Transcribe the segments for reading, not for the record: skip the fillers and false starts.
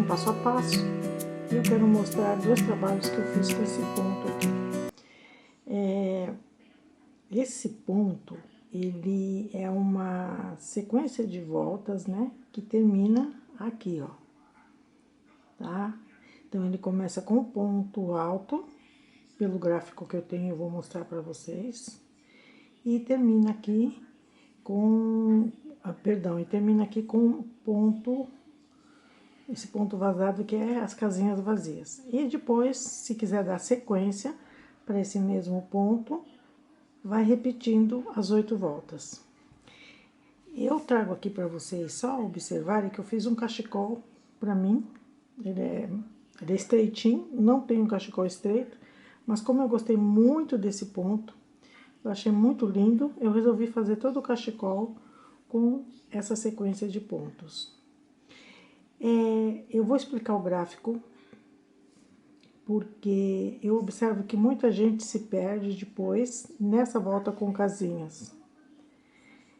um passo a passo e eu quero mostrar dois trabalhos que eu fiz com esse ponto aqui. Esse ponto, ele é uma sequência de voltas, né, que termina aqui, ó, tá? Então, ele começa com um ponto alto, pelo gráfico que eu tenho, eu vou mostrar para vocês, e termina aqui com, e termina aqui com um ponto, esse ponto vazado que é as casinhas vazias. E depois, se quiser dar sequência para esse mesmo ponto, vai repetindo as 8 voltas. Eu trago aqui para vocês só observarem que eu fiz um cachecol para mim, ele é estreitinho, não tem um cachecol estreito, mas como eu gostei muito desse ponto, eu achei muito lindo, eu resolvi fazer todo o cachecol com essa sequência de pontos. Eu vou explicar o gráfico, porque eu observo que muita gente se perde depois nessa volta com casinhas.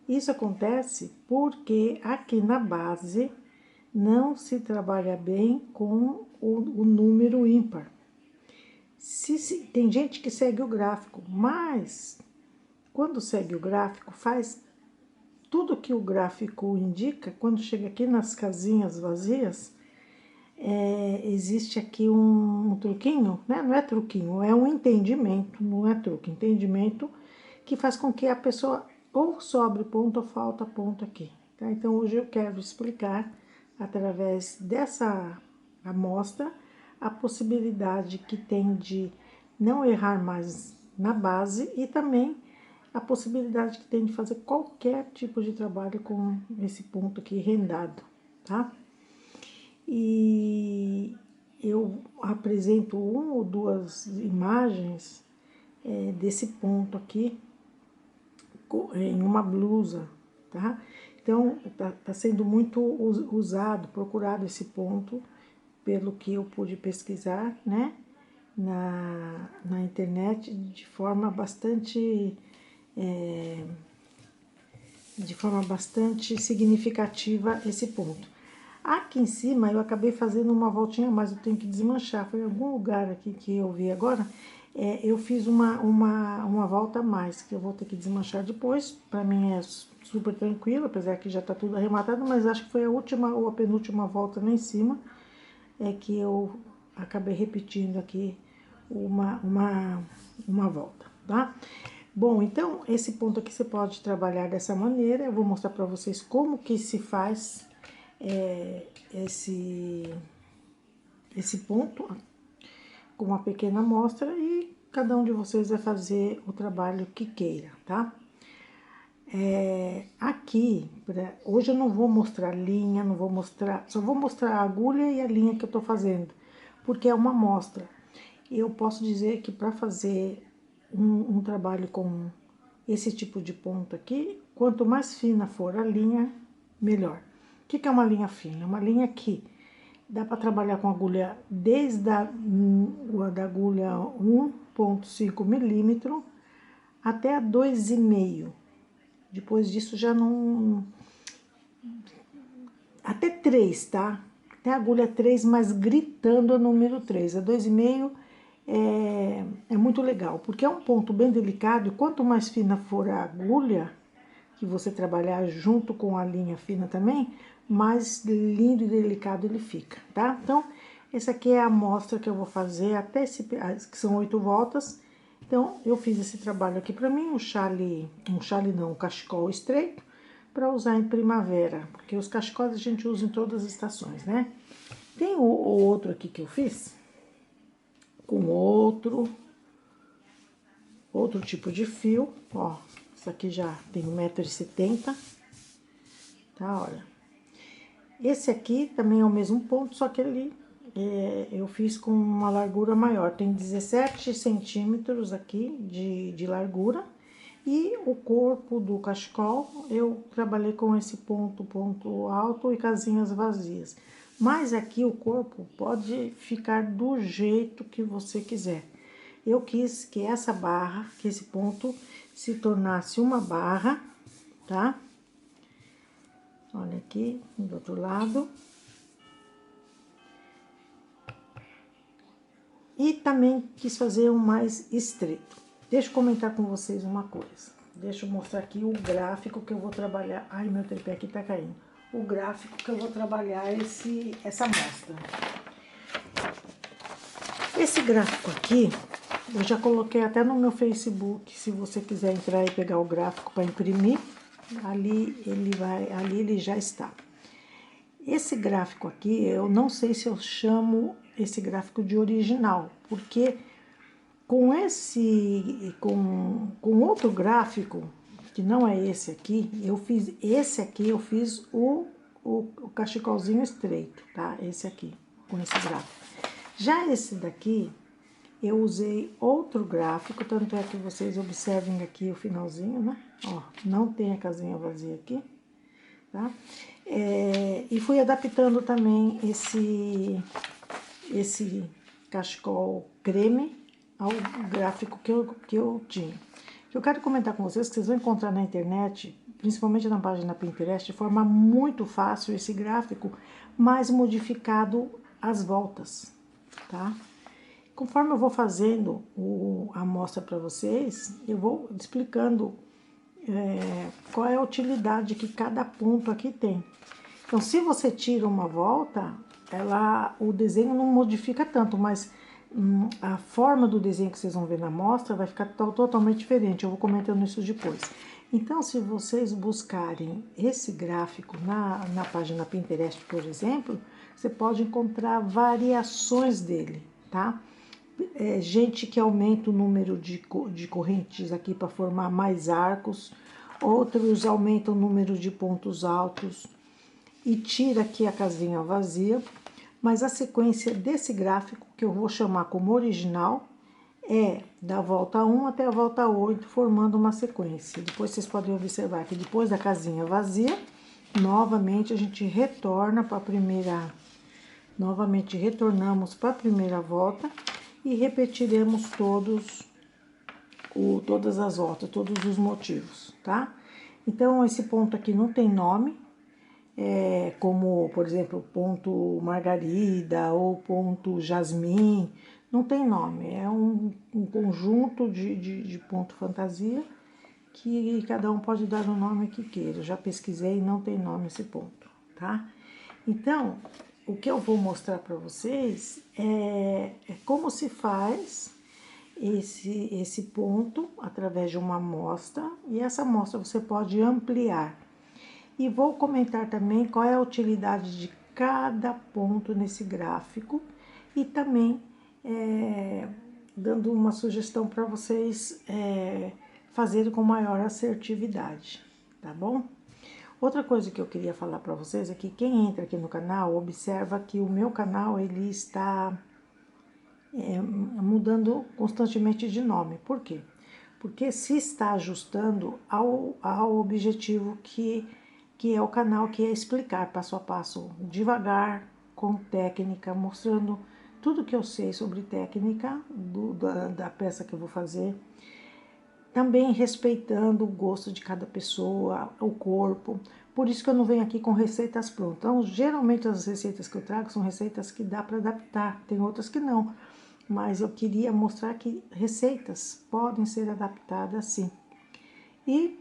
Isso acontece porque aqui na base não se trabalha bem com o número ímpar. Tem gente que segue o gráfico, mas quando segue o gráfico, faz tudo que o gráfico indica, quando chega aqui nas casinhas vazias, existe aqui um truquinho, né? Não é truquinho, é um entendimento, não é truque, entendimento que faz com que a pessoa ou sobre ponto ou falta ponto aqui, tá? Então, hoje eu quero explicar, através dessa amostra, a possibilidade que tem de não errar mais na base e também a possibilidade que tem de fazer qualquer tipo de trabalho com esse ponto aqui rendado, tá? E eu apresento uma ou duas imagens desse ponto aqui em uma blusa, tá? Então, tá sendo muito usado, procurado esse ponto, pelo que eu pude pesquisar, né, na internet, de forma bastante significativa esse ponto. Aqui em cima eu acabei fazendo uma voltinha, mas eu tenho que desmanchar, foi em algum lugar aqui que eu vi agora, eu fiz uma volta a mais, que eu vou ter que desmanchar depois. Para mim é super tranquilo, apesar que já tá tudo arrematado, mas acho que foi a última ou a penúltima volta lá em cima, que eu acabei repetindo aqui uma volta, tá? Bom, então, esse ponto aqui você pode trabalhar dessa maneira. Eu vou mostrar para vocês como que se faz esse ponto com uma pequena amostra e cada um de vocês vai fazer o trabalho que queira, tá? Aqui, hoje eu não vou mostrar linha, não vou mostrar, só vou mostrar a agulha e a linha que eu tô fazendo, porque é uma amostra. Eu posso dizer que para fazer um trabalho com esse tipo de ponto aqui, quanto mais fina for a linha, melhor. O que é uma linha fina? Uma linha que dá para trabalhar com agulha desde da agulha 1,5 milímetro até a 2,5. Depois disso já não... Até 3, tá? Até a agulha 3, mas gritando a número 3. A 2,5 é muito legal, porque é um ponto bem delicado, e quanto mais fina for a agulha que você trabalhar junto com a linha fina também, mais lindo e delicado ele fica, tá? Então, essa aqui é a amostra que eu vou fazer até que são 8 voltas. Então, eu fiz esse trabalho aqui pra mim, um cachecol estreito, para usar em primavera, porque os cachecóis a gente usa em todas as estações, né? Tem o outro aqui que eu fiz, com outro tipo de fio, ó. Isso aqui já tem 1,70 m, tá? Olha. Esse aqui também é o mesmo ponto, só que ele eu fiz com uma largura maior. Tem 17 centímetros aqui de largura. E o corpo do cachecol, eu trabalhei com esse ponto alto e casinhas vazias. Mas aqui o corpo pode ficar do jeito que você quiser. Eu quis que essa barra, que esse ponto se tornasse uma barra, tá? Olha aqui, do outro lado. E também quis fazer um mais estreito. Deixa eu comentar com vocês uma coisa. Deixa eu mostrar aqui o gráfico que eu vou trabalhar. Ai, meu tripé aqui tá caindo. O gráfico que eu vou trabalhar essa amostra. Esse gráfico aqui, eu já coloquei até no meu Facebook. Se você quiser entrar e pegar o gráfico para imprimir, ali ele já está. Esse gráfico aqui, eu não sei se eu chamo esse gráfico de original, porque com outro gráfico, que não é esse aqui, eu fiz o cachecolzinho estreito, tá? Esse aqui, com esse gráfico. Já esse daqui, eu usei outro gráfico, tanto é que vocês observem aqui o finalzinho, né? Ó, não tem a casinha vazia aqui, tá? E fui adaptando também esse cachecol creme ao gráfico que eu tinha. Eu quero comentar com vocês que vocês vão encontrar na internet, principalmente na página Pinterest, de forma muito fácil esse gráfico, mas modificado as voltas, tá? Conforme eu vou fazendo a amostra para vocês, eu vou explicando qual é a utilidade que cada ponto aqui tem. Então, se você tira uma volta, o desenho não modifica tanto, mas a forma do desenho que vocês vão ver na amostra vai ficar totalmente diferente. Eu vou comentando isso depois. Então, se vocês buscarem esse gráfico na página Pinterest, por exemplo, você pode encontrar variações dele, tá? Gente que aumenta o número de correntes aqui para formar mais arcos, outros aumentam o número de pontos altos e tira aqui a casinha vazia, mas a sequência desse gráfico, que eu vou chamar como original, é da volta 1 até a volta 8, formando uma sequência. Depois vocês podem observar que depois da casinha vazia, novamente a gente retorna para a primeira, novamente retornamos para a primeira volta e repetiremos todas as voltas, todos os motivos, tá? Então, esse ponto aqui não tem nome, como, por exemplo, ponto Margarida ou ponto Jasmim, não tem nome, é um conjunto de ponto fantasia que cada um pode dar o nome que queira. Eu já pesquisei e não tem nome esse ponto, tá? Então, o que eu vou mostrar para vocês é como se faz esse ponto através de uma amostra, e essa amostra você pode ampliar. E vou comentar também qual é a utilidade de cada ponto nesse gráfico e também dando uma sugestão para vocês fazerem com maior assertividade, tá bom? Outra coisa que eu queria falar para vocês é que quem entra aqui no canal, observa que o meu canal ele está mudando constantemente de nome. Por quê? Porque se está ajustando ao objetivo que é o canal, que é explicar passo a passo, devagar, com técnica, mostrando tudo que eu sei sobre técnica da peça que eu vou fazer, também respeitando o gosto de cada pessoa, o corpo. Por isso que eu não venho aqui com receitas prontas. Então, geralmente as receitas que eu trago são receitas que dá para adaptar, tem outras que não. Mas eu queria mostrar que receitas podem ser adaptadas sim. E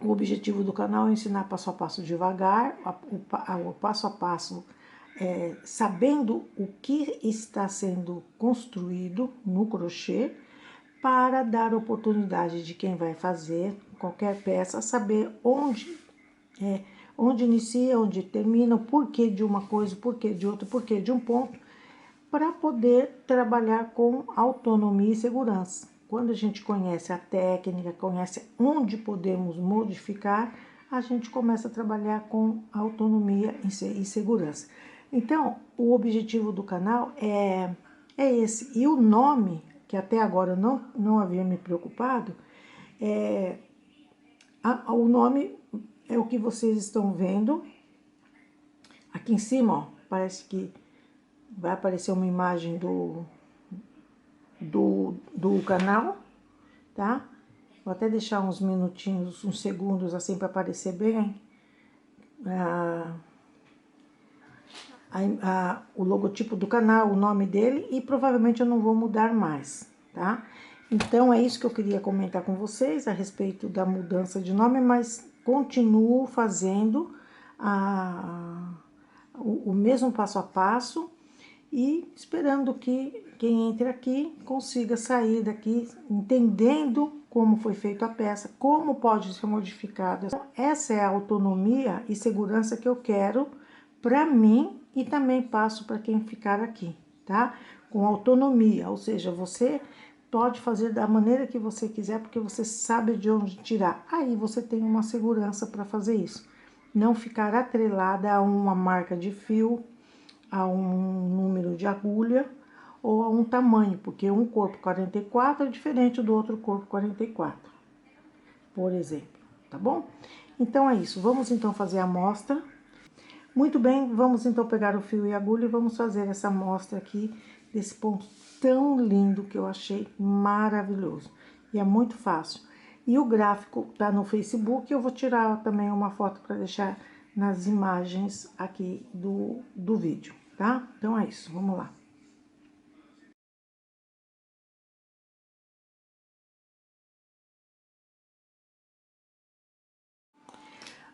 o objetivo do canal é ensinar passo a passo devagar, o passo a passo, sabendo o que está sendo construído no crochê, para dar oportunidade de quem vai fazer qualquer peça, saber onde inicia, onde termina, o porquê de uma coisa, o porquê de outra, o porquê de um ponto, para poder trabalhar com autonomia e segurança. Quando a gente conhece a técnica, conhece onde podemos modificar, a gente começa a trabalhar com autonomia e segurança. Então, o objetivo do canal é esse. E o nome, que até agora eu não havia me preocupado, o nome é o que vocês estão vendo. Aqui em cima, ó, parece que vai aparecer uma imagem do canal, tá? Vou até deixar uns minutinhos, uns segundos assim para aparecer bem o logotipo do canal, o nome dele, e provavelmente eu não vou mudar mais, tá? Então, é isso que eu queria comentar com vocês a respeito da mudança de nome, mas continuo fazendo o mesmo passo a passo e esperando que quem entre aqui consiga sair daqui entendendo como foi feita a peça, como pode ser modificada. Essa é a autonomia e segurança que eu quero para mim e também passo para quem ficar aqui, tá? Com autonomia, ou seja, você pode fazer da maneira que você quiser, porque você sabe de onde tirar. Aí você tem uma segurança para fazer isso. Não ficar atrelada a uma marca de fio, a um número de agulha ou a um tamanho, porque um corpo 44 é diferente do outro corpo 44, por exemplo, tá bom? Então é isso, vamos então fazer a amostra. Muito bem, vamos então pegar o fio e a agulha e vamos fazer essa amostra aqui desse ponto tão lindo que eu achei maravilhoso. E é muito fácil. E o gráfico tá no Facebook, eu vou tirar também uma foto para deixar nas imagens aqui do vídeo, tá? Então é isso, vamos lá.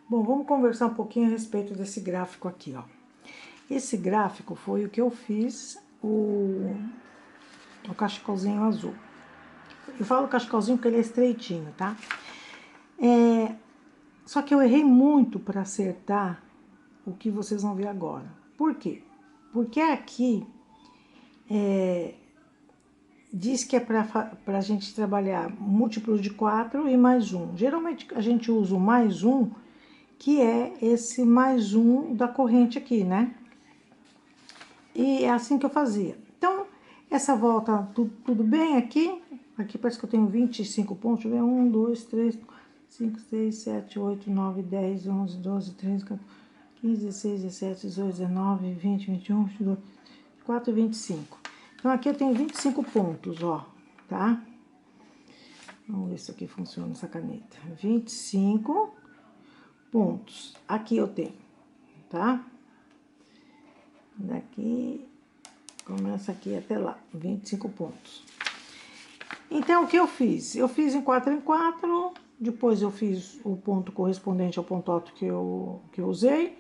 Bom, vamos conversar um pouquinho a respeito desse gráfico aqui, ó. Esse gráfico foi o que eu fiz, o cachecolzinho azul. Eu falo cachecolzinho porque ele é estreitinho, tá? Só que eu errei muito para acertar o que vocês vão ver agora. Por quê? Porque aqui diz que é para a gente trabalhar múltiplos de 4 e mais 1. Geralmente a gente usa o mais 1, que é esse mais 1 da corrente aqui, né? E é assim que eu fazia. Então, essa volta, tudo bem aqui? Aqui parece que eu tenho 25 pontos. Deixa eu ver, 1, 2, 3, 5, 6, 7, 8, 9, 10, 11, 12, 13, 14, 15, 16, 17, 18, 19, 20, 21, 22, 24 e 25. Então, aqui eu tenho 25 pontos, ó, tá? Vamos ver se aqui funciona essa caneta. 25 pontos. Aqui eu tenho, tá? Daqui, começa aqui até lá, 25 pontos. Então, o que eu fiz? Eu fiz em 4 em 4, depois eu fiz o ponto correspondente ao ponto alto que eu usei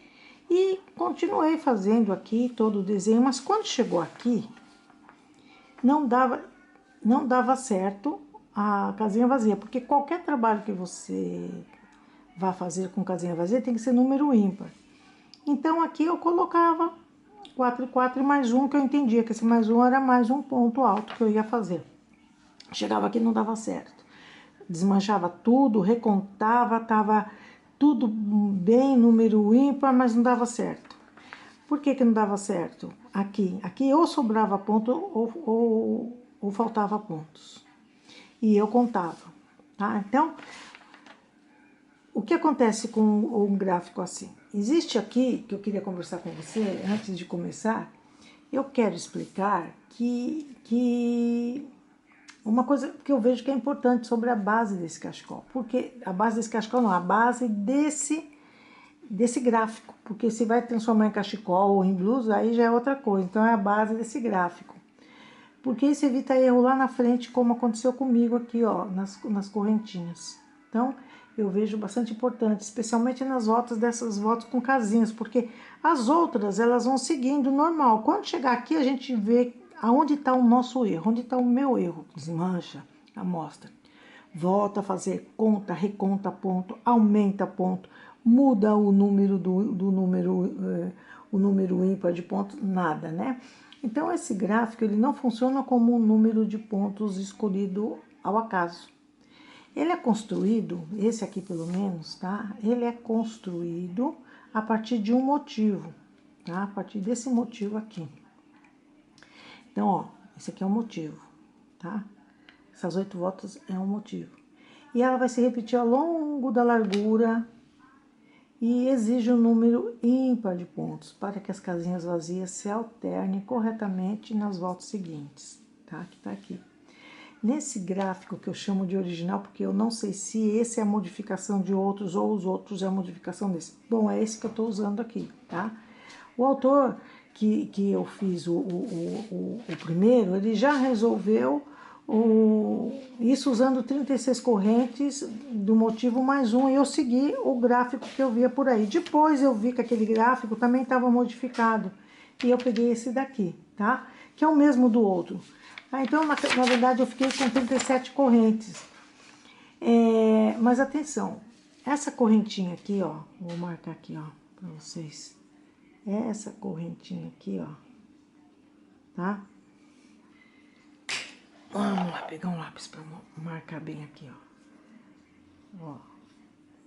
e continuei fazendo aqui todo o desenho, mas quando chegou aqui, não dava certo a casinha vazia, porque qualquer trabalho que você vá fazer com casinha vazia tem que ser número ímpar. Então, aqui eu colocava 4 e 4 e mais um, que eu entendia que esse mais um era mais um ponto alto que eu ia fazer. Chegava aqui e não dava certo. Desmanchava tudo, recontava, tava tudo bem, número ímpar, mas não dava certo. Por que não dava certo? Aqui ou sobrava ponto ou faltava pontos. E eu contava, tá? Então, o que acontece com um gráfico assim? Existe aqui, que eu queria conversar com você, antes de começar, eu quero explicar que uma coisa que eu vejo que é importante sobre a base desse cachecol. Porque a base desse cachecol não, a base desse gráfico. Porque se vai transformar em cachecol ou em blusa, aí já é outra coisa. Então é a base desse gráfico. Porque isso evita erro lá na frente, como aconteceu comigo aqui, ó, nas correntinhas. Então, eu vejo bastante importante, especialmente nas voltas dessas voltas com casinhas, porque as outras, elas vão seguindo normal. Quando chegar aqui, a gente vê aonde está o nosso erro, onde está o meu erro. Desmancha, amostra. Volta a fazer conta, reconta ponto, aumenta ponto, muda o número o número ímpar de pontos, nada, né? Então, esse gráfico, ele não funciona como um número de pontos escolhido ao acaso. Ele é construído, esse aqui pelo menos, tá? Ele é construído a partir de um motivo, tá? A partir desse motivo aqui. Então, ó, esse aqui é o motivo, tá? Essas 8 voltas é um motivo. E ela vai se repetir ao longo da largura e exige um número ímpar de pontos para que as casinhas vazias se alternem corretamente nas voltas seguintes, tá? Que tá aqui. Nesse gráfico que eu chamo de original, porque eu não sei se esse é a modificação de outros ou os outros é a modificação desse. Bom, é esse que eu tô usando aqui, tá? O autor que eu fiz o primeiro, ele já resolveu isso usando 36 correntes do motivo mais um, e eu segui o gráfico que eu via por aí. Depois eu vi que aquele gráfico também estava modificado, e eu peguei esse daqui, tá? Que é o mesmo do outro. Então, na verdade, eu fiquei com 37 correntes. Mas atenção, essa correntinha aqui, ó, vou marcar aqui, ó, pra vocês. Essa correntinha aqui, ó, tá? Vamos lá, pegar um lápis pra marcar bem aqui, ó. Ó,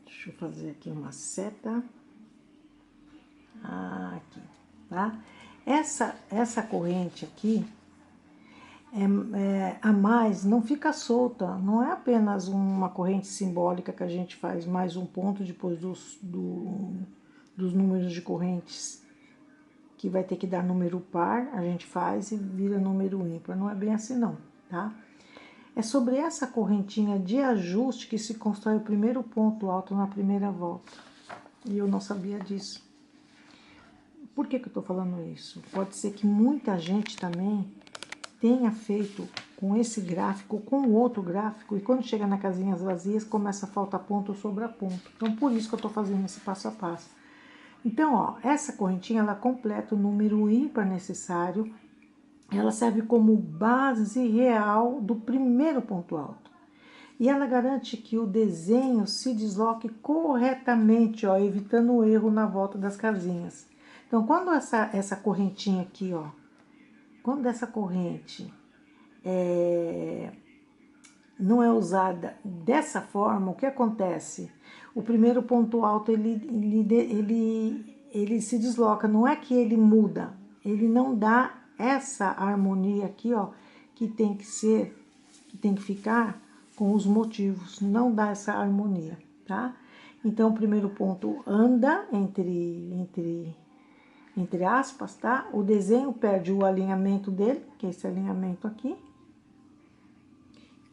deixa eu fazer aqui uma seta. Aqui, tá? Essa corrente aqui, a mais, não fica solta, não é apenas uma corrente simbólica que a gente faz mais um ponto depois dos números de correntes, que vai ter que dar número par, a gente faz e vira número ímpar. Não é bem assim não, tá? É sobre essa correntinha de ajuste que se constrói o primeiro ponto alto na primeira volta. E eu não sabia disso. Por que eu tô falando isso? Pode ser que muita gente também tenha feito com esse gráfico, com o outro gráfico, e quando chega nas casinhas vazias, começa a faltar ponto sobre ponto. Então, por isso que eu tô fazendo esse passo a passo. Então, ó, essa correntinha, ela completa o número ímpar necessário, ela serve como base real do primeiro ponto alto. E ela garante que o desenho se desloque corretamente, ó, evitando o erro na volta das casinhas. Então, quando essa correntinha aqui, ó, quando essa corrente não é usada dessa forma, o que acontece? O primeiro ponto alto, ele se desloca, não é que ele muda, ele não dá essa harmonia aqui, ó, que tem que ficar com os motivos, não dá essa harmonia, tá? Então, o primeiro ponto anda entre aspas, tá? O desenho perde o alinhamento dele, que é esse alinhamento aqui.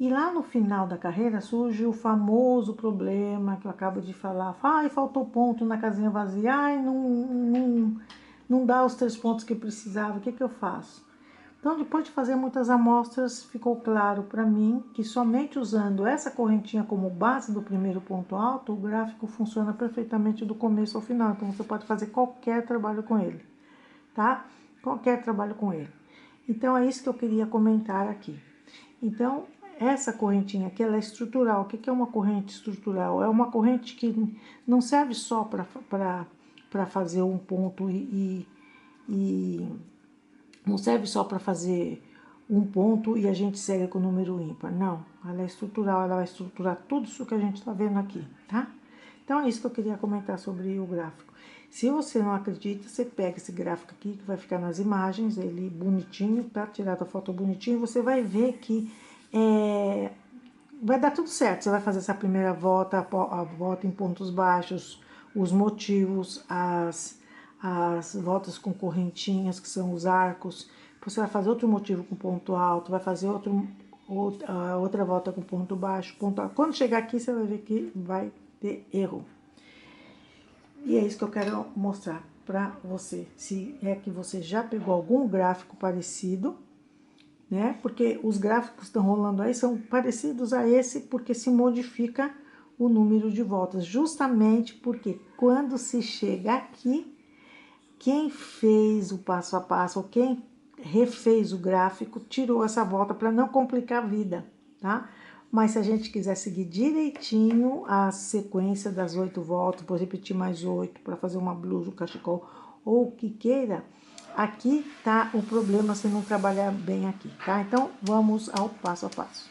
E lá no final da carreira surge o famoso problema que eu acabo de falar. Ai, faltou ponto na casinha vazia. Ai, não dá os 3 pontos que precisava. O que eu faço? Então, depois de fazer muitas amostras, ficou claro para mim que somente usando essa correntinha como base do primeiro ponto alto, o gráfico funciona perfeitamente do começo ao final. Então, você pode fazer qualquer trabalho com ele, tá? Qualquer trabalho com ele. Então, é isso que eu queria comentar aqui. Então, essa correntinha aqui, ela é estrutural. O que é uma corrente estrutural? É uma corrente que não serve só para fazer um ponto e não serve só para fazer um ponto e a gente segue com o número ímpar. Não, ela é estrutural, ela vai estruturar tudo isso que a gente está vendo aqui, tá? Então, é isso que eu queria comentar sobre o gráfico. Se você não acredita, você pega esse gráfico aqui, que vai ficar nas imagens, ele bonitinho, tá? Tirado a foto bonitinho, você vai ver que vai dar tudo certo. Você vai fazer essa primeira volta, a volta em pontos baixos, os motivos, as voltas com correntinhas, que são os arcos. Você vai fazer outro motivo com ponto alto, vai fazer outra volta com ponto baixo, ponto alto. Quando chegar aqui, você vai ver que vai ter erro. E é isso que eu quero mostrar para você. Se é que você já pegou algum gráfico parecido, né? Porque os gráficos que estão rolando aí são parecidos a esse, porque se modifica o número de voltas. Justamente porque quando se chega aqui, quem fez o passo a passo, ou quem refez o gráfico, tirou essa volta para não complicar a vida, tá? Mas se a gente quiser seguir direitinho a sequência das 8 voltas, por repetir mais 8 para fazer uma blusa, um cachecol ou o que queira, aqui tá o problema se não trabalhar bem aqui, tá? Então, vamos ao passo a passo.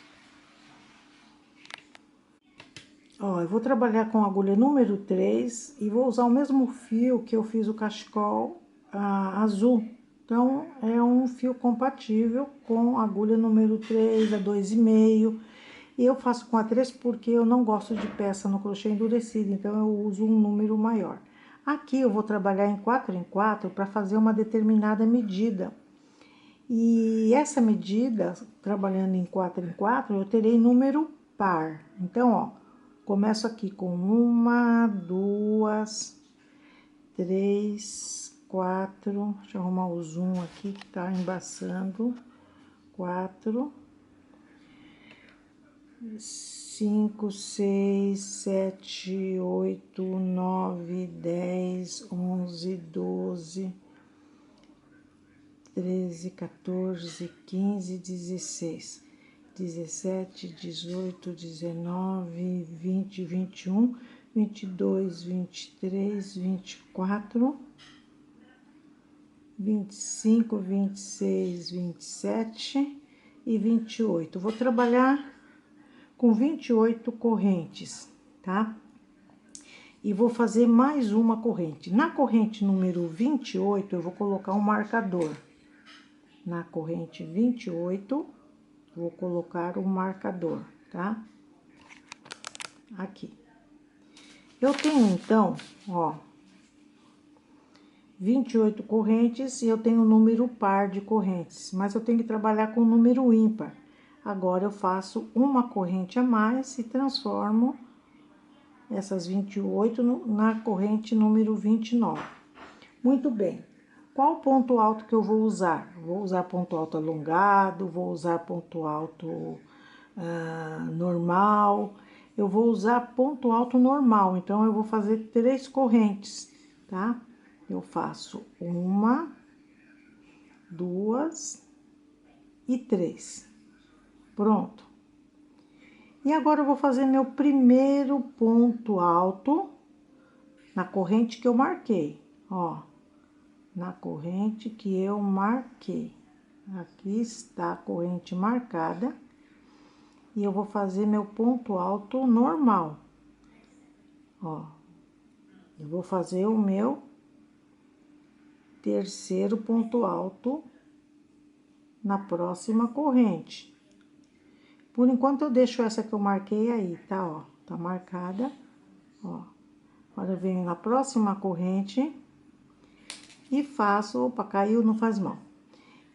Ó, eu vou trabalhar com a agulha número 3 e vou usar o mesmo fio que eu fiz o cachecol azul. Então, é um fio compatível com a agulha número 3, a 2,5. E eu faço com a 3 porque eu não gosto de peça no crochê endurecido, então eu uso um número maior. Aqui eu vou trabalhar em 4 em 4 para fazer uma determinada medida. E essa medida, trabalhando em 4 em 4, eu terei número par. Então, ó, começo aqui com 1, 2, 3, 4, deixa eu arrumar o zoom aqui que tá embaçando. 4, 5, 6, 7, 8, 9, 10, 11, 12, 13, 14, 15, 16, 17, 18, 19, 20, 21, 22, 23, 24, 25, 26, 27 e 28. Vou trabalhar com 28 correntes, tá? E vou fazer mais uma corrente. Na corrente número 28, eu vou colocar um marcador. Na corrente 28, vou colocar um marcador, tá? Aqui. Eu tenho, então, ó, 28 correntes e eu tenho um número par de correntes, mas eu tenho que trabalhar com o número ímpar. Agora, eu faço uma corrente a mais e transformo essas 28 na corrente número 29. Muito bem. Qual ponto alto que eu vou usar? Vou usar ponto alto alongado, vou usar ponto alto normal. Eu vou usar ponto alto normal, então eu vou fazer 3 correntes, tá? Eu faço 1, 2 e 3. Pronto. E agora eu vou fazer meu primeiro ponto alto na corrente que eu marquei, ó. Na corrente que eu marquei. Aqui está a corrente marcada. E eu vou fazer meu ponto alto normal. Ó. Eu vou fazer o meu terceiro ponto alto na próxima corrente. Por enquanto, eu deixo essa que eu marquei aí, tá? Ó, tá marcada, ó. Agora, eu venho na próxima corrente e faço... Opa, caiu, não faz mal.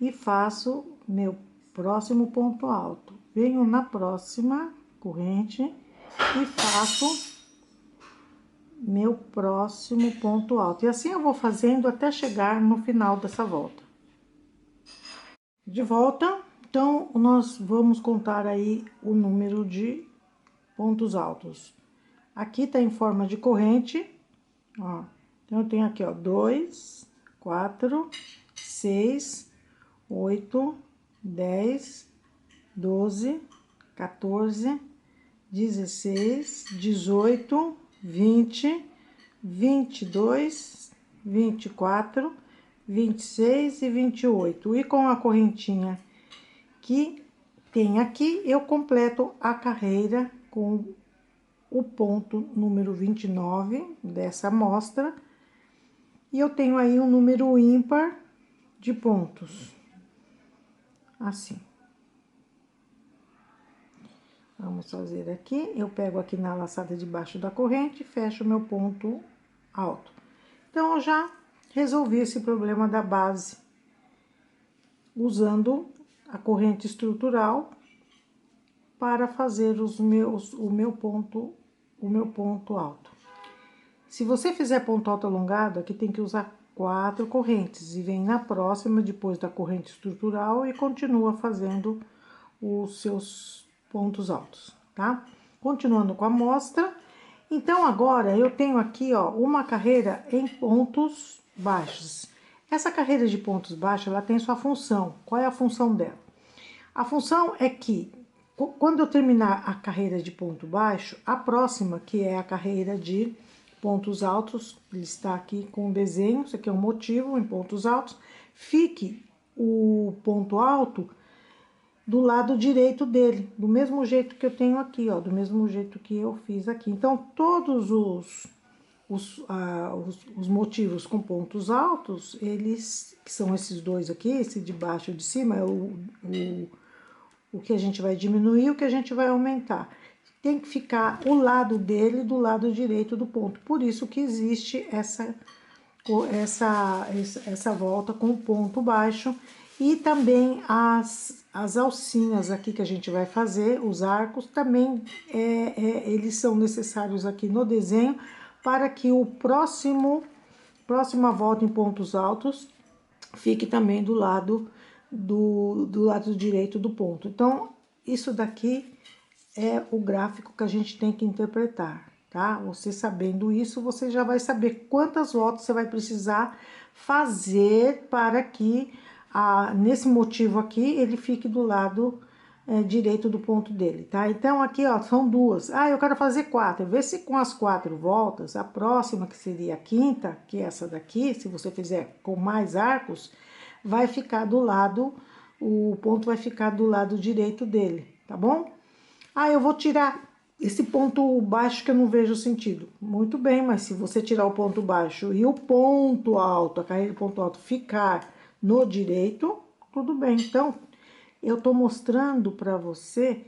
E faço meu próximo ponto alto. Venho na próxima corrente e faço meu próximo ponto alto. E assim eu vou fazendo até chegar no final dessa volta. De volta... Então, nós vamos contar aí o número de pontos altos. Aqui tá em forma de corrente, ó. Então, eu tenho aqui, ó, 2, 4, 6, 8, 10, 12, 14, 16, 18, 20, 22, 24, 26 e 28. E com a correntinha que tem aqui, eu completo a carreira com o ponto número 29 dessa amostra. E eu tenho aí um número ímpar de pontos. Assim. Vamos fazer aqui. Eu pego aqui na laçada de baixo da corrente e fecho meu ponto alto. Então, eu já resolvi esse problema da base usando a corrente estrutural para fazer o meu ponto alto. Se você fizer ponto alto alongado, aqui tem que usar 4 correntes e vem na próxima depois da corrente estrutural e continua fazendo os seus pontos altos, tá? Continuando com a amostra. Então, agora eu tenho aqui, ó, uma carreira em pontos baixos. Essa carreira de pontos baixos, ela tem sua função. Qual é a função dela? A função é que, quando eu terminar a carreira de ponto baixo, a próxima, que é a carreira de pontos altos, ele está aqui com o desenho, isso aqui é um motivo em pontos altos, fique o ponto alto do lado direito dele, do mesmo jeito que eu tenho aqui, ó, do mesmo jeito que eu fiz aqui. Então, todos os motivos com pontos altos, eles, que são esses dois aqui, esse de baixo e de cima, é o que a gente vai diminuir, o que a gente vai aumentar. Tem que ficar o lado dele do lado direito do ponto. Por isso que existe essa volta com ponto baixo. E também as alcinhas aqui que a gente vai fazer, os arcos, também eles são necessários aqui no desenho para que o próximo próxima volta em pontos altos, fique também do lado do lado direito do ponto. Então, isso daqui é o gráfico que a gente tem que interpretar, tá? Você sabendo isso, você já vai saber quantas voltas você vai precisar fazer para que, nesse motivo aqui, ele fique do lado direito do ponto dele, tá? Então, aqui, ó, são duas. Eu quero fazer 4. Vê se com as 4 voltas, a próxima, que seria a quinta, que é essa daqui, se você fizer com mais arcos, vai ficar do lado, o ponto vai ficar do lado direito dele, tá bom? Eu vou tirar esse ponto baixo que eu não vejo sentido. Muito bem, mas se você tirar o ponto baixo e o ponto alto, a carreira do ponto alto ficar no direito, tudo bem. Então, eu tô mostrando para você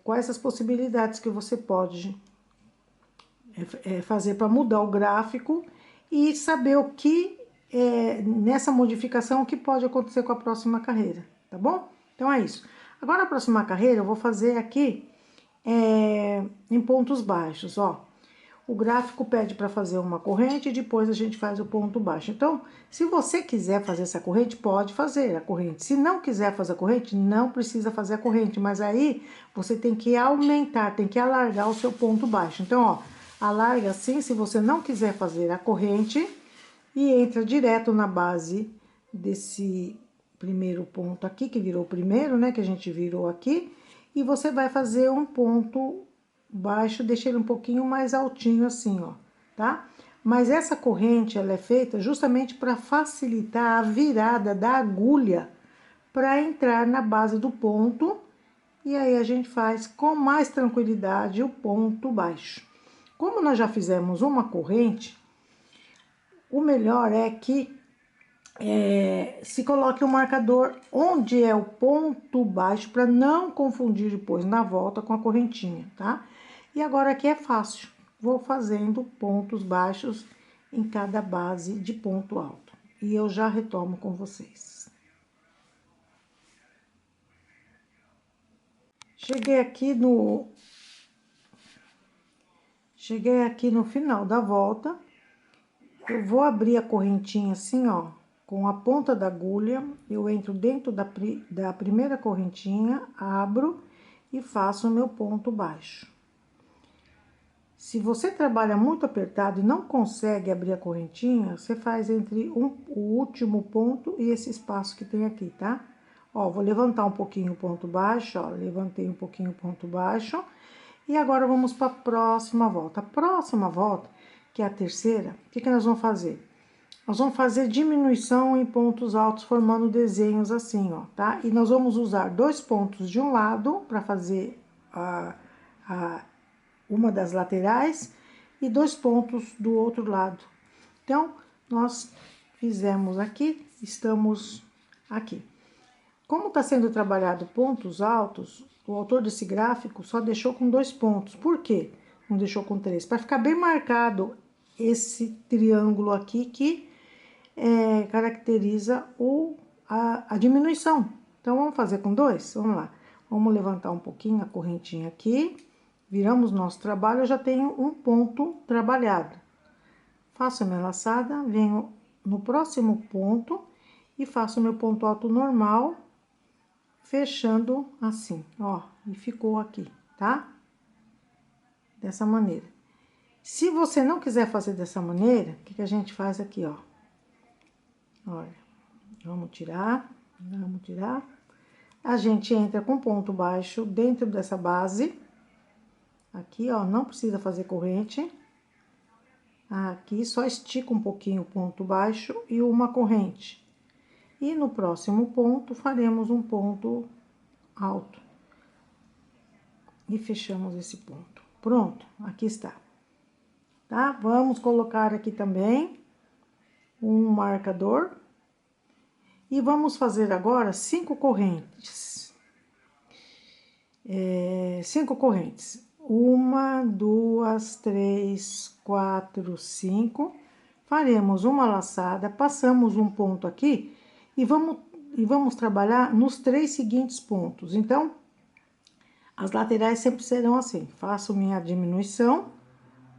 quais as possibilidades que você pode fazer para mudar o gráfico e saber o que, nessa modificação, o que pode acontecer com a próxima carreira, tá bom? Então, é isso. Agora, a próxima carreira, eu vou fazer aqui em pontos baixos, ó. O gráfico pede para fazer uma corrente e depois a gente faz o ponto baixo. Então, se você quiser fazer essa corrente, pode fazer a corrente. Se não quiser fazer a corrente, não precisa fazer a corrente. Mas aí, você tem que aumentar, tem que alargar o seu ponto baixo. Então, ó, alarga assim, se você não quiser fazer a corrente, e entra direto na base desse primeiro ponto aqui, que virou o primeiro, né, que a gente virou aqui, e você vai fazer um ponto baixo, deixa ele um pouquinho mais altinho assim, ó, tá? Mas essa corrente, ela é feita justamente para facilitar a virada da agulha para entrar na base do ponto, e aí a gente faz com mais tranquilidade o ponto baixo. Como nós já fizemos uma corrente, o melhor é que se coloque o marcador onde é o ponto baixo, para não confundir depois na volta com a correntinha, tá? E agora aqui é fácil, vou fazendo pontos baixos em cada base de ponto alto. E eu já retomo com vocês. Cheguei aqui no final da volta, eu vou abrir a correntinha assim, ó, com a ponta da agulha, eu entro dentro da primeira correntinha, abro e faço o meu ponto baixo. Se você trabalha muito apertado e não consegue abrir a correntinha, você faz entre o último ponto e esse espaço que tem aqui, tá? Ó, vou levantar um pouquinho o ponto baixo, ó, levantei um pouquinho o ponto baixo. E agora vamos para a próxima volta. A próxima volta, que é a terceira, o que nós vamos fazer? Nós vamos fazer diminuição em pontos altos, formando desenhos assim, ó, tá? E nós vamos usar 2 pontos de um lado para fazer uma das laterais e 2 pontos do outro lado. Então, nós fizemos aqui, estamos aqui. Como está sendo trabalhado pontos altos, o autor desse gráfico só deixou com 2 pontos. Por quê? Não deixou com 3? Para ficar bem marcado esse triângulo aqui que caracteriza a diminuição. Então, vamos fazer com 2? Vamos lá. Vamos levantar um pouquinho a correntinha aqui. Viramos nosso trabalho, eu já tenho um ponto trabalhado. Faço a minha laçada, venho no próximo ponto e faço o meu ponto alto normal, fechando assim, ó, e ficou aqui, tá? Dessa maneira. Se você não quiser fazer dessa maneira, o que a gente faz aqui, ó? Olha, vamos tirar. A gente entra com ponto baixo dentro dessa base. Aqui, ó, não precisa fazer corrente. Aqui, só estica um pouquinho o ponto baixo e uma corrente. E no próximo ponto, faremos um ponto alto. E fechamos esse ponto. Pronto, aqui está. Tá? Vamos colocar aqui também um marcador. E vamos fazer agora 5 correntes. 5 correntes. 1, 2, 3, 4, 5. Faremos uma laçada, passamos um ponto aqui e vamos trabalhar nos 3 seguintes pontos. Então, as laterais sempre serão assim. Faço minha diminuição,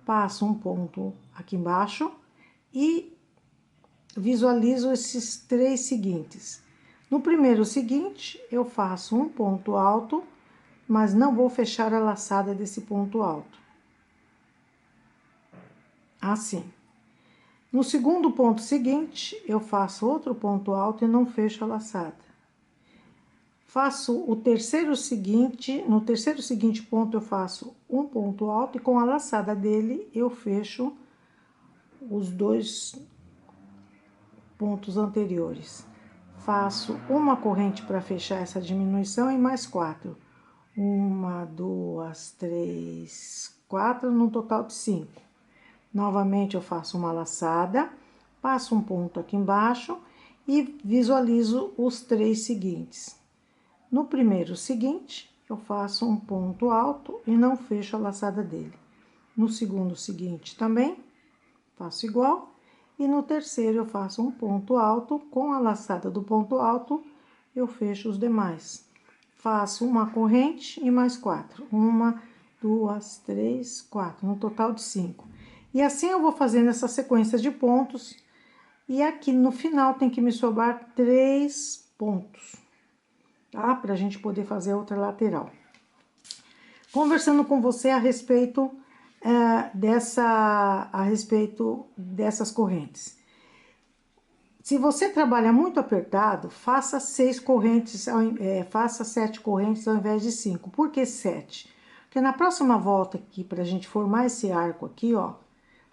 passo um ponto aqui embaixo e visualizo esses 3 seguintes. No primeiro seguinte, eu faço um ponto alto, mas não vou fechar a laçada desse ponto alto. Assim. No segundo ponto seguinte, eu faço outro ponto alto e não fecho a laçada. Faço o terceiro seguinte, no terceiro seguinte ponto eu faço um ponto alto e com a laçada dele eu fecho os 2 pontos anteriores. Faço uma corrente para fechar essa diminuição e mais 4. 1, 2, 3, 4, no total de 5. Novamente eu faço uma laçada, passo um ponto aqui embaixo e visualizo os 3 seguintes. No primeiro seguinte, eu faço um ponto alto e não fecho a laçada dele. No segundo seguinte também, faço igual. E no terceiro eu faço um ponto alto, com a laçada do ponto alto, eu fecho os demais. Faço uma corrente e mais 4. 1, 2, 3, 4, no total de 5. E assim eu vou fazendo essa sequência de pontos. E aqui no final tem que me sobrar 3 pontos, tá? Pra gente poder fazer a outra lateral. Conversando com você a respeito dessas correntes. Se você trabalha muito apertado, faça 6 correntes, faça 7 correntes ao invés de 5. Por que 7? Porque na próxima volta aqui, pra gente formar esse arco aqui, ó,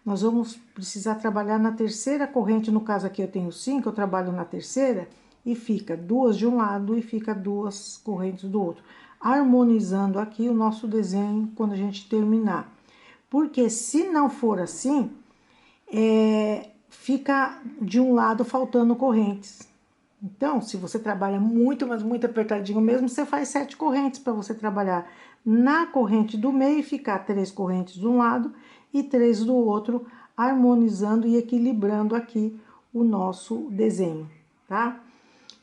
nós vamos precisar trabalhar na terceira corrente. No caso aqui eu tenho 5, eu trabalho na terceira e fica 2 de um lado e fica 2 correntes do outro, harmonizando aqui o nosso desenho quando a gente terminar. Porque se não for assim, fica de um lado faltando correntes. Então, se você trabalha muito, mas muito apertadinho mesmo, você faz 7 correntes para você trabalhar na corrente do meio e ficar 3 correntes de um lado e 3 do outro, harmonizando e equilibrando aqui o nosso desenho, tá?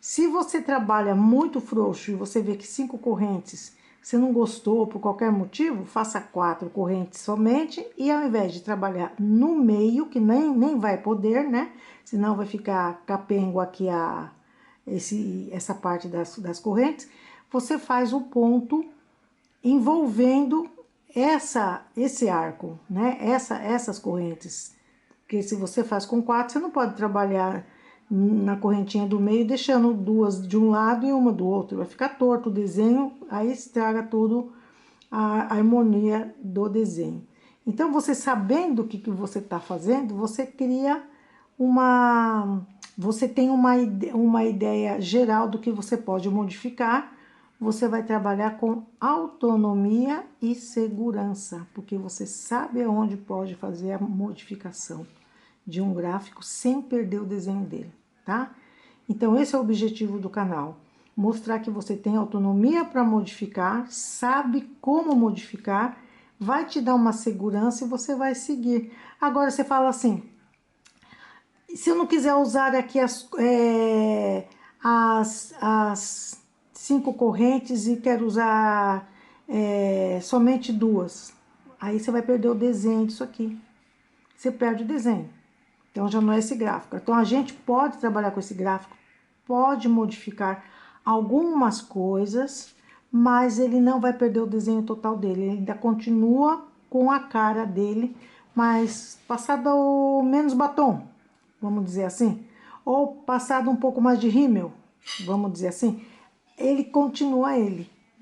Se você trabalha muito frouxo e você vê que 5 correntes você não gostou por qualquer motivo, faça 4 correntes somente e ao invés de trabalhar no meio, que nem vai poder, né? Senão vai ficar capengo aqui essa parte das correntes, você faz o ponto envolvendo esse arco, né? Essas correntes. Porque se você faz com 4, você não pode trabalhar na correntinha do meio, deixando 2 de um lado e uma do outro. Vai ficar torto o desenho, aí estraga tudo a harmonia do desenho. Então, você sabendo o que você está fazendo, você cria você tem uma ideia geral do que você pode modificar. Você vai trabalhar com autonomia e segurança, porque você sabe aonde pode fazer a modificação de um gráfico sem perder o desenho dele, tá? Então, esse é o objetivo do canal, mostrar que você tem autonomia para modificar, sabe como modificar, vai te dar uma segurança e você vai seguir. Agora, você fala assim, se eu não quiser usar aqui as 5 correntes e quero usar somente 2, aí você vai perder o desenho disso aqui. Você perde o desenho. Então, já não é esse gráfico. Então, a gente pode trabalhar com esse gráfico, pode modificar algumas coisas, mas ele não vai perder o desenho total dele. Ele ainda continua com a cara dele, mas passado menos batom, vamos dizer assim, ou passado um pouco mais de rímel, vamos dizer assim, ele continua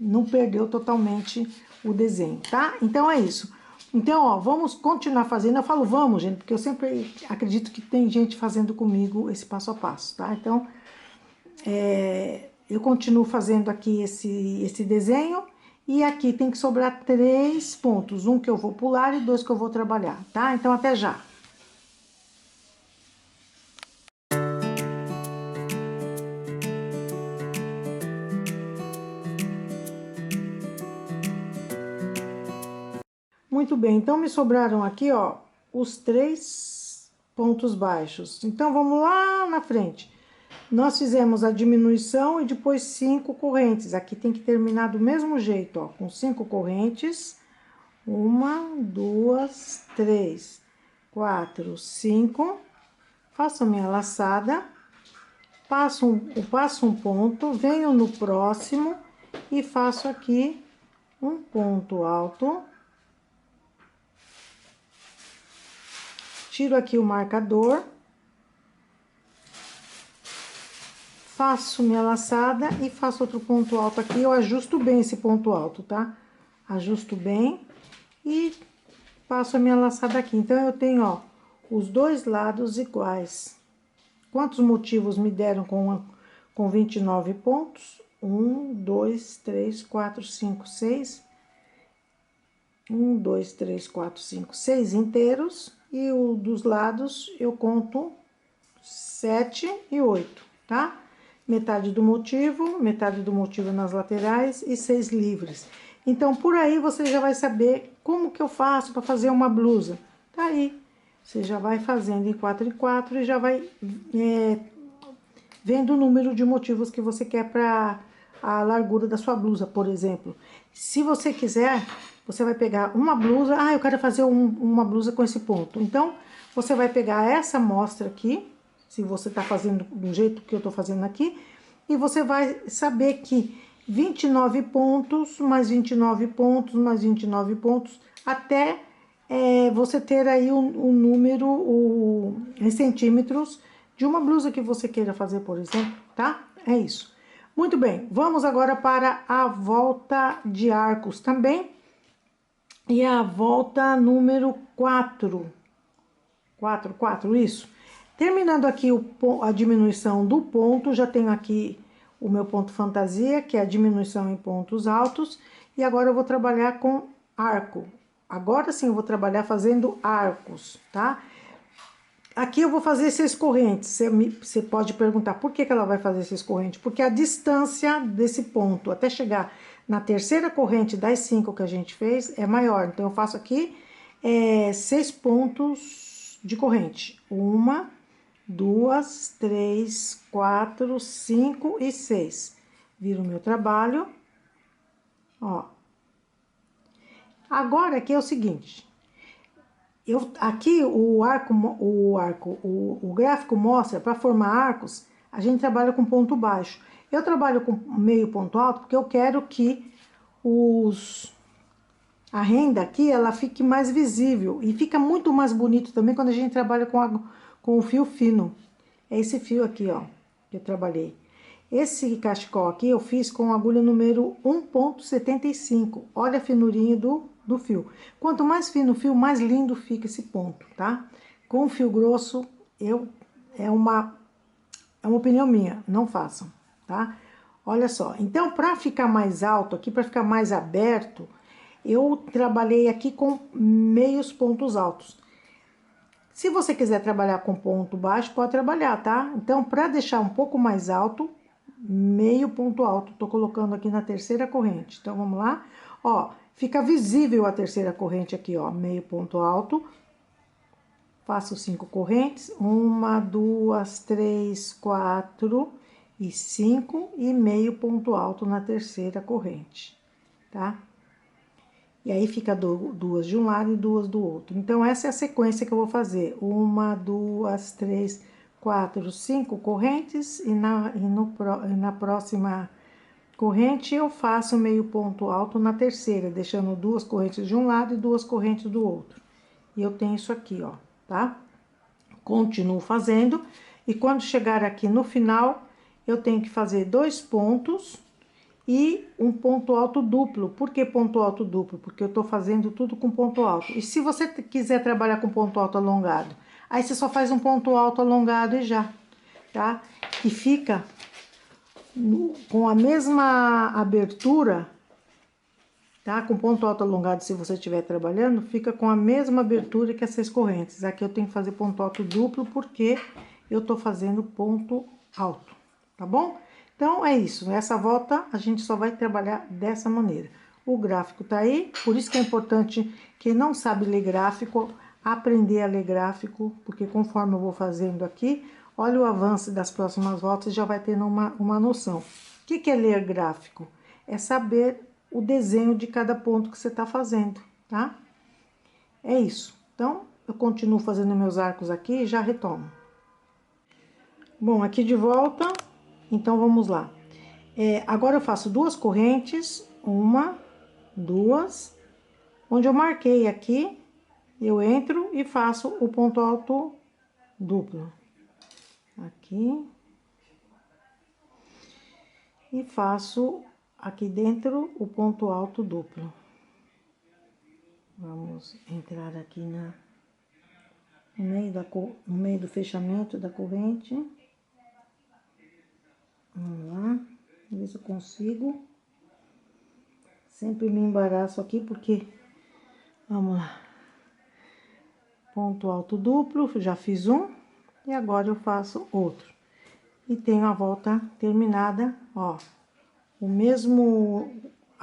não perdeu totalmente o desenho, tá? Então, é isso. Então, ó, vamos continuar fazendo. Eu falo vamos, gente, porque eu sempre acredito que tem gente fazendo comigo esse passo a passo, tá? Então, eu continuo fazendo aqui esse desenho. E aqui tem que sobrar 3 pontos. Um que eu vou pular e 2 que eu vou trabalhar, tá? Então, até já. Muito bem, então me sobraram aqui, ó, os 3 pontos baixos. Então, vamos lá na frente. Nós fizemos a diminuição e depois 5 correntes. Aqui tem que terminar do mesmo jeito, ó, com 5 correntes. 1, 2, 3, 4, 5. faço a minha laçada, passo um ponto, venho no próximo e faço aqui um ponto alto. Tiro aqui o marcador. Faço minha laçada e faço outro ponto alto aqui. Eu ajusto bem esse ponto alto, tá? Ajusto bem e passo a minha laçada aqui. Então, eu tenho, ó, os dois lados iguais. Quantos motivos me deram com 29 pontos? 1, 2, 3, 4, 5, 6. 1, 2, 3, 4, 5, 6 inteiros. E o dos lados eu conto 7 e 8, tá? Metade do motivo nas laterais e 6 livres. Então, por aí você já vai saber como que eu faço para fazer uma blusa. Tá aí. Você já vai fazendo em 4 em 4 e já vai vendo o número de motivos que você quer para a largura da sua blusa, por exemplo. Se você quiser, você vai pegar uma blusa, eu quero fazer uma blusa com esse ponto. Então, você vai pegar essa amostra aqui, se você tá fazendo do jeito que eu tô fazendo aqui, e você vai saber que 29 pontos, mais 29 pontos, mais 29 pontos, até você ter aí o número em centímetros de uma blusa que você queira fazer, por exemplo, tá? É isso. Muito bem, vamos agora para a volta de arcos também. E a volta número 4. 4, isso. Terminando aqui a diminuição do ponto, já tenho aqui o meu ponto fantasia, que é a diminuição em pontos altos. E agora eu vou trabalhar com arco. Agora sim eu vou trabalhar fazendo arcos, tá? Aqui eu vou fazer 6 correntes. Você pode perguntar por que ela vai fazer 6 correntes? Porque a distância desse ponto até chegar na terceira corrente das 5 que a gente fez é maior. Então, eu faço aqui 6 pontos de corrente. 1, 2, 3, 4, 5 e 6. Viro o meu trabalho. Ó. Agora aqui é o seguinte. Aqui o gráfico mostra, para formar arcos, a gente trabalha com ponto baixo. Eu trabalho com meio ponto alto porque eu quero que a renda aqui, ela fique mais visível. E fica muito mais bonito também quando a gente trabalha com o fio fino. É esse fio aqui, ó, que eu trabalhei. Esse cachecol aqui eu fiz com agulha número 1,75. Olha a finurinha do fio. Quanto mais fino o fio, mais lindo fica esse ponto, tá? Com o fio grosso, é uma opinião minha, não façam, tá? Olha só, então para ficar mais alto aqui, para ficar mais aberto, eu trabalhei aqui com meios pontos altos. Se você quiser trabalhar com ponto baixo, pode trabalhar, tá? Então, para deixar um pouco mais alto, meio ponto alto, tô colocando aqui na terceira corrente. Então, vamos lá. Ó, fica visível a terceira corrente aqui, ó, meio ponto alto. Faço 5 correntes, 1, 2, 3, 4 e 5 e meio ponto alto na terceira corrente, tá? E aí fica duas de um lado e duas do outro. Então, essa é a sequência que eu vou fazer. 1, 2, 3, 4, 5 correntes e na próxima corrente eu faço meio ponto alto na terceira, deixando 2 correntes de um lado e 2 correntes do outro. E eu tenho isso aqui, ó, tá? Continuo fazendo e quando chegar aqui no final, eu tenho que fazer 2 pontos e um ponto alto duplo. Por que ponto alto duplo? Porque eu tô fazendo tudo com ponto alto. E se você quiser trabalhar com ponto alto alongado, aí você só faz um ponto alto alongado e já, tá? E fica com a mesma abertura, tá? Com ponto alto alongado, se você estiver trabalhando, fica com a mesma abertura que essas correntes. Aqui eu tenho que fazer ponto alto duplo porque eu tô fazendo ponto alto, tá bom? Então, é isso. Nessa volta, a gente só vai trabalhar dessa maneira. O gráfico tá aí, por isso que é importante quem não sabe ler gráfico, aprender a ler gráfico, porque conforme eu vou fazendo aqui, olha o avanço das próximas voltas e já vai tendo uma noção. O que é ler gráfico? É saber o desenho de cada ponto que você tá fazendo, tá? É isso. Então, eu continuo fazendo meus arcos aqui e já retomo. Bom, aqui de volta, então vamos lá. Agora eu faço 2 correntes, 1, 2, onde eu marquei aqui, eu entro e faço o ponto alto duplo. Aqui. E faço aqui dentro o ponto alto duplo. Vamos entrar aqui no meio do fechamento da corrente. Vamos lá, ver se eu consigo. Sempre me embaraço aqui porque... Vamos lá. Ponto alto duplo, já fiz um. E agora eu faço outro. E tenho a volta terminada, ó. A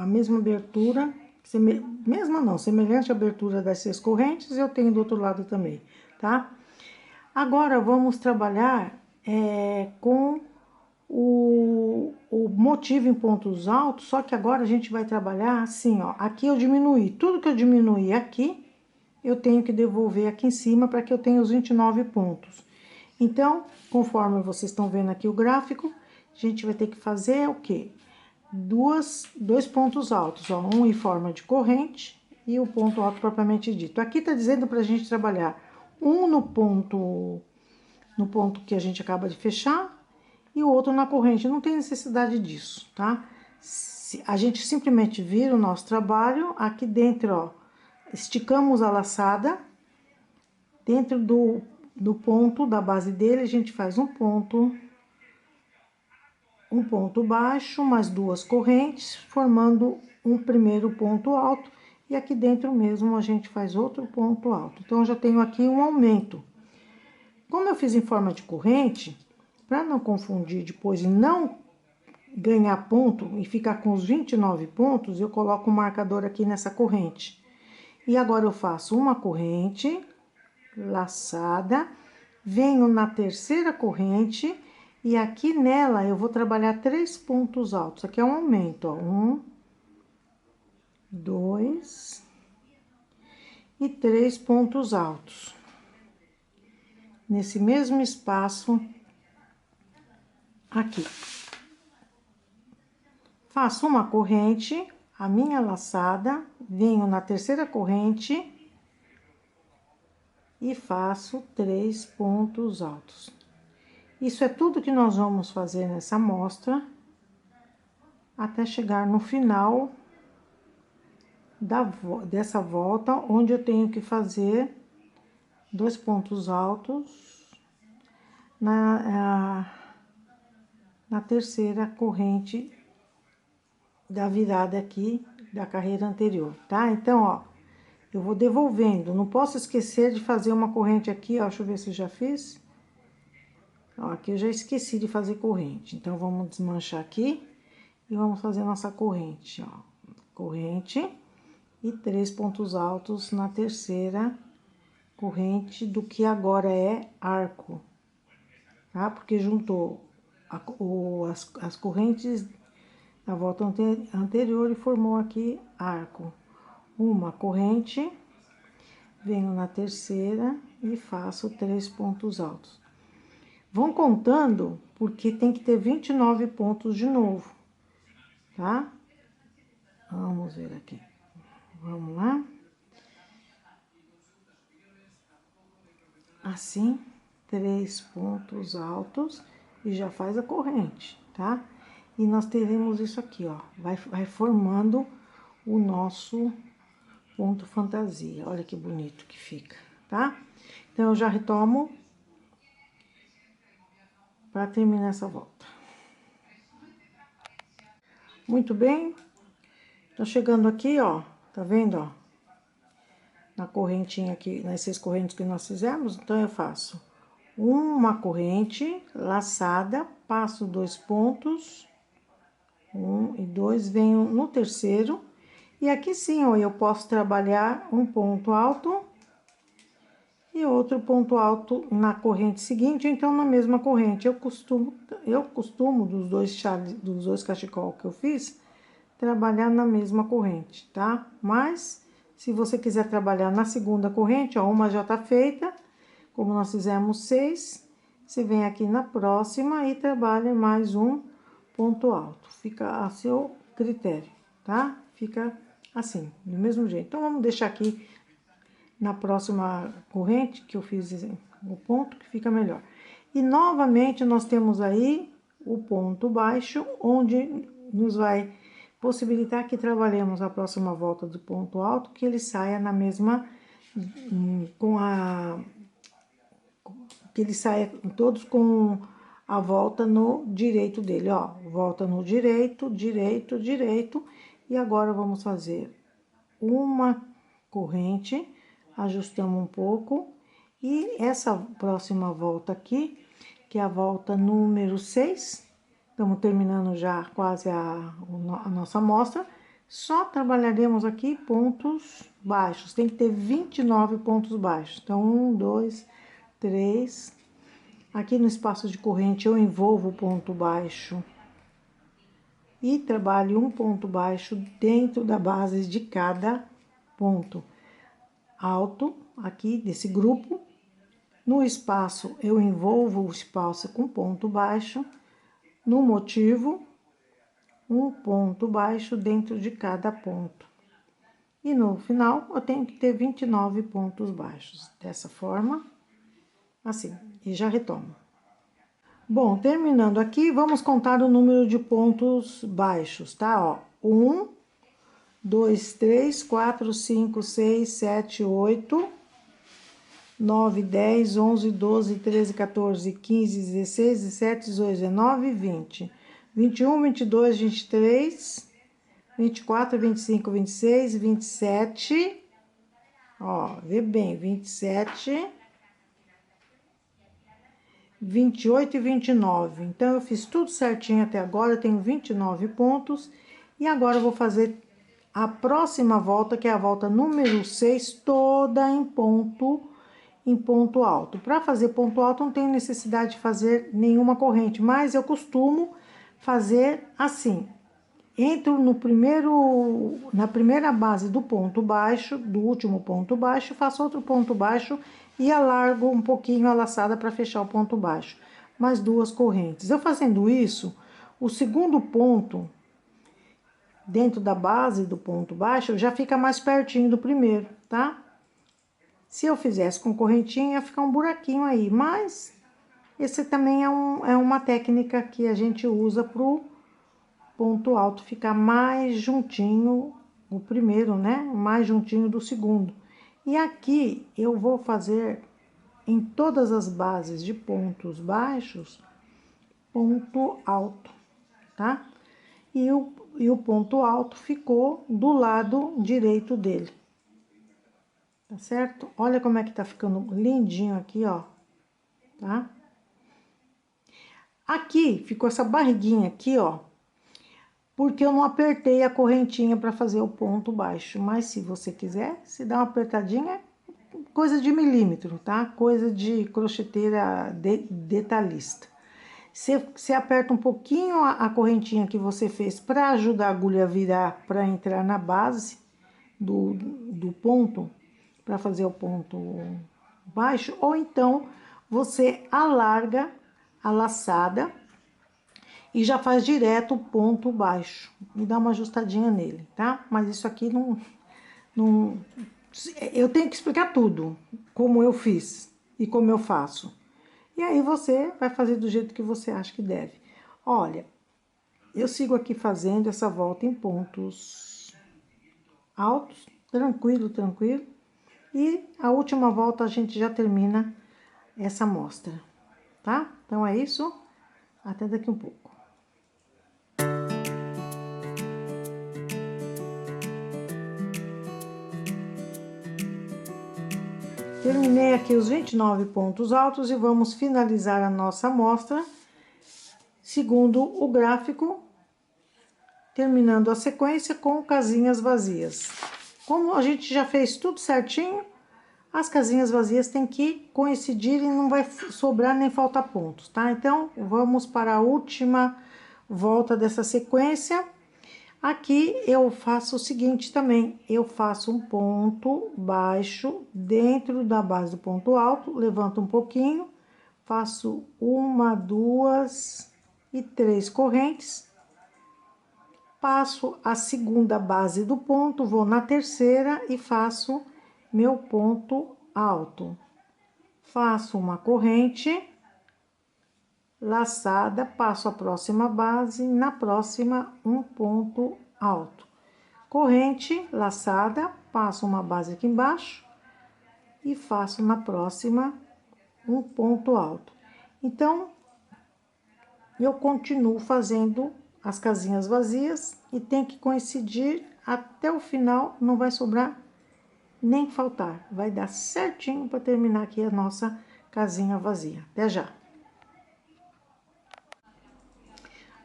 mesma abertura, semelhante à abertura das 6 correntes, eu tenho do outro lado também, tá? Agora, vamos trabalhar com o motivo em pontos altos, só que agora a gente vai trabalhar assim, ó. Aqui eu diminuí, tudo que eu diminuí aqui, eu tenho que devolver aqui em cima para que eu tenha os 29 pontos. Então, conforme vocês estão vendo aqui o gráfico, a gente vai ter que fazer o quê? Dois pontos altos, ó, um em forma de corrente e o ponto alto propriamente dito. Aqui tá dizendo pra gente trabalhar um no ponto que a gente acaba de fechar e o outro na corrente. Não tem necessidade disso, tá? A gente simplesmente vira o nosso trabalho aqui dentro, ó, esticamos a laçada, dentro do ponto da base dele, a gente faz um ponto baixo, mais 2 correntes, formando um primeiro ponto alto, e aqui dentro mesmo a gente faz outro ponto alto. Então, eu já tenho aqui um aumento. Como eu fiz em forma de corrente, para não confundir depois e não ganhar ponto e ficar com os 29 pontos, eu coloco um marcador aqui nessa corrente. E agora eu faço uma corrente laçada, venho na terceira corrente e aqui nela eu vou trabalhar 3 pontos altos. Aqui é um aumento, ó. 1, 2 e 3 pontos altos. Nesse mesmo espaço aqui. Faço uma corrente, a minha laçada, venho na terceira corrente e faço 3 pontos altos. Isso é tudo que nós vamos fazer nessa amostra, até chegar no final dessa volta, onde eu tenho que fazer 2 pontos altos na terceira corrente da virada aqui da carreira anterior, tá? Então, ó, eu vou devolvendo, não posso esquecer de fazer uma corrente aqui, ó, deixa eu ver se eu já fiz. Ó, aqui eu já esqueci de fazer corrente, então vamos desmanchar aqui e vamos fazer nossa corrente, ó. Corrente e 3 pontos altos na terceira corrente do que agora é arco, tá? Porque juntou as correntes da volta anterior e formou aqui arco. Uma corrente, venho na terceira e faço 3 pontos altos. Vão contando, porque tem que ter 29 pontos de novo, tá? Vamos ver aqui. Vamos lá. Assim, 3 pontos altos e já faz a corrente, tá? E nós teremos isso aqui, ó. Vai formando o nosso ponto fantasia. Olha que bonito que fica, tá? Então, eu já retomo para terminar essa volta. Muito bem. Tô chegando aqui, ó. Tá vendo, ó? Na correntinha aqui, nas 6 correntes que nós fizemos. Então, eu faço uma corrente laçada, passo 2 pontos, 1 e 2, venho no terceiro. E aqui sim, ó, eu posso trabalhar um ponto alto e outro ponto alto na corrente seguinte, então na mesma corrente. Eu costumo dos dois cachecol que eu fiz, trabalhar na mesma corrente, tá? Mas, se você quiser trabalhar na segunda corrente, ó, uma já tá feita, como nós fizemos 6, você vem aqui na próxima e trabalha mais um ponto alto. Fica a seu critério, tá? Fica assim, do mesmo jeito. Então, vamos deixar aqui na próxima corrente que eu fiz o ponto, que fica melhor. E novamente nós temos aí o ponto baixo, onde nos vai possibilitar que trabalhemos a próxima volta do ponto alto, que ele saia na mesma, que ele saia todos com a volta no direito dele, ó. Volta no direito, direito, direito. E agora vamos fazer uma corrente, ajustamos um pouco. E essa próxima volta aqui, que é a volta número 6, estamos terminando já quase a nossa amostra, só trabalharemos aqui pontos baixos, tem que ter 29 pontos baixos. Então, 1, 2, 3, aqui no espaço de corrente eu envolvo o ponto baixo e trabalho um ponto baixo dentro da base de cada ponto alto aqui desse grupo. No espaço, eu envolvo o espaço com ponto baixo. No motivo, um ponto baixo dentro de cada ponto. E no final, eu tenho que ter 29 pontos baixos. Dessa forma, assim, e já retomo. Bom, terminando aqui, vamos contar o número de pontos baixos, tá? Ó, 1, 2, 3, 4, 5, 6, 7, 8... 9, 10, 11, 12, 13, 14, 15, 16, 17, 18, 19, 20, 21, 22, 23, 24, 25, 26, 27, ó, vê bem, 27, 28 e 29. Então, eu fiz tudo certinho até agora, eu tenho 29 pontos. E agora eu vou fazer a próxima volta, que é a volta número 6, toda em ponto alto. Para fazer ponto alto não tenho necessidade de fazer nenhuma corrente, mas eu costumo fazer assim. Entro na primeira base do ponto baixo, do último ponto baixo, faço outro ponto baixo e alargo um pouquinho a laçada para fechar o ponto baixo. Mais duas correntes. Eu fazendo isso, o segundo ponto dentro da base do ponto baixo já fica mais pertinho do primeiro, tá? Se eu fizesse com correntinha, ia ficar um buraquinho aí, mas esse também é uma técnica que a gente usa pro ponto alto ficar mais juntinho, o primeiro, né? Mais juntinho do segundo. E aqui eu vou fazer em todas as bases de pontos baixos, ponto alto, tá? E o ponto alto ficou do lado direito dele. Tá certo? Olha como é que tá ficando lindinho aqui, ó, tá? Aqui ficou essa barriguinha aqui, ó, porque eu não apertei a correntinha para fazer o ponto baixo. Mas se você quiser, se dá uma apertadinha, coisa de milímetro, tá? Coisa de crocheteira detalhista. Você aperta um pouquinho a correntinha que você fez para ajudar a agulha a virar para entrar na base do ponto, para fazer o ponto baixo, ou então você alarga a laçada e já faz direto o ponto baixo e dá uma ajustadinha nele, tá? Mas isso aqui não eu tenho que explicar tudo, como eu fiz e como eu faço. E aí você vai fazer do jeito que você acha que deve. Olha, eu sigo aqui fazendo essa volta em pontos altos, tranquilo, tranquilo. E a última volta a gente já termina essa amostra, tá? Então é isso, até daqui um pouco. Terminei aqui os 29 pontos altos e vamos finalizar a nossa amostra segundo o gráfico, terminando a sequência com casinhas vazias. Como a gente já fez tudo certinho, as casinhas vazias tem que coincidir e não vai sobrar nem faltar pontos, tá? Então, vamos para a última volta dessa sequência. Aqui eu faço o seguinte também, eu faço um ponto baixo dentro da base do ponto alto, levanto um pouquinho, faço uma, duas e três correntes, passo a segunda base do ponto, vou na terceira e faço meu ponto alto. Faço uma corrente laçada, passo a próxima base, na próxima um ponto alto. Corrente laçada, passo uma base aqui embaixo e faço na próxima um ponto alto. Então, eu continuo fazendo as casinhas vazias e tem que coincidir até o final, não vai sobrar nem faltar. Vai dar certinho para terminar aqui a nossa casinha vazia. Até já!